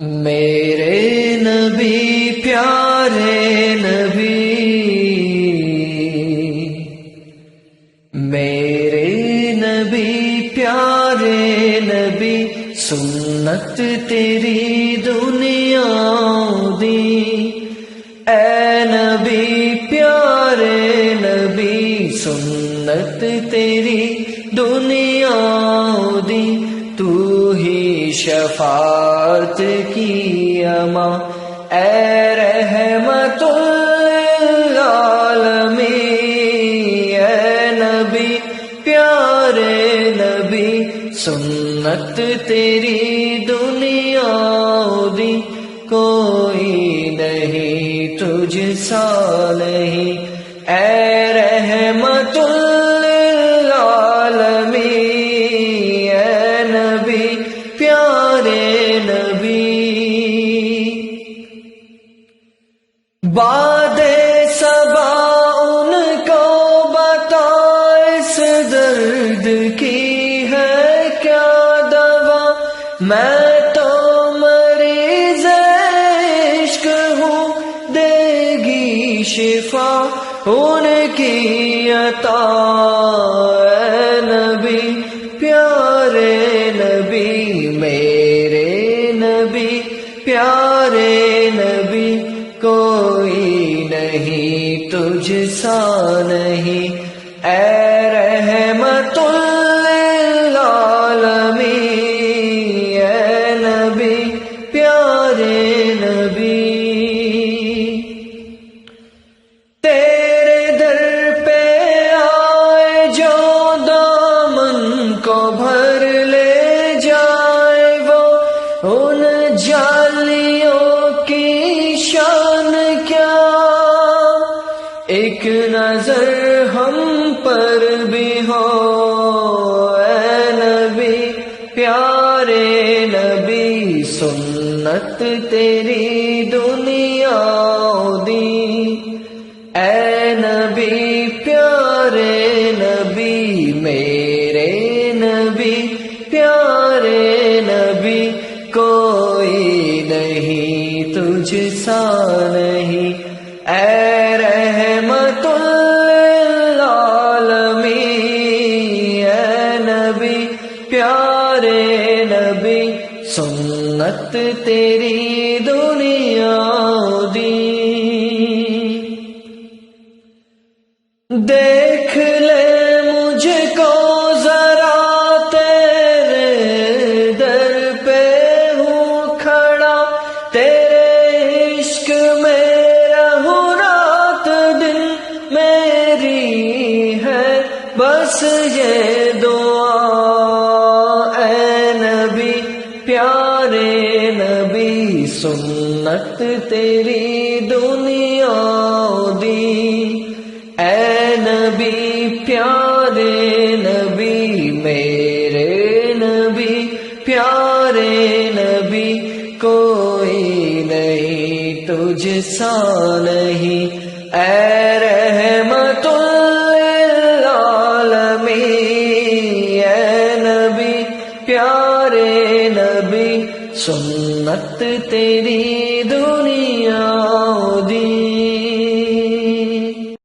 میرے نبی پیارے نبی، میرے نبی پیارے نبی، سنت تیری دنیا دی، اے نبی پیارے نبی، سنت تیری دنیا دی، تو ہی شفاعت کی اماں، اے رحمت للعالمین، اے نبی پیارے نبی، سنت تیری دنیا دی، کوئی نہیں تجھ سا نہیں، اے رحمت للعالمین، اے نبی پیارے نبی۔ باد صبا ان کو بتا اس درد کی ہے کیا دوا، میں تو مریض عشق ہوں، دے گی شفا ان کی عطا، اے نبی پیارے نبی، میرے نبی پیارے نبی، کوئی نہیں تجھ سا نہیں، اے رحمت للعالمین، اے نبی پیارے نبی۔ تیرے در پہ آئے جو دامن کو بھر لے جائے، وہ ان جالیوں کی شان کیا، ایک نظر ہم پر بھی ہو، اے نبی پیارے نبی، سنت تیری دنیا دی، اے نبی پیارے نبی، میرے نبی پیارے نبی، کوئی نہیں تجھ سا نہیں، اے رحمت للعالمین، اے نبی پیارے نبی، سنت تیری دنیا دی۔ دیکھ لے مجھ کو ذرا، تیرے در پہ ہوں کھڑا، تیرے عشق میں رہوں رات دن، میری ہے بس یہ دعا، اے نبی پیارے نبی، سنت تیری دنیا دی، اے نبی پیارے نبی، میرے نبی پیارے نبی، کوئی نہیں تجھ سا نہیں، اے رحمت للعالمین، اے نبی پیارے نبی، سنت تیری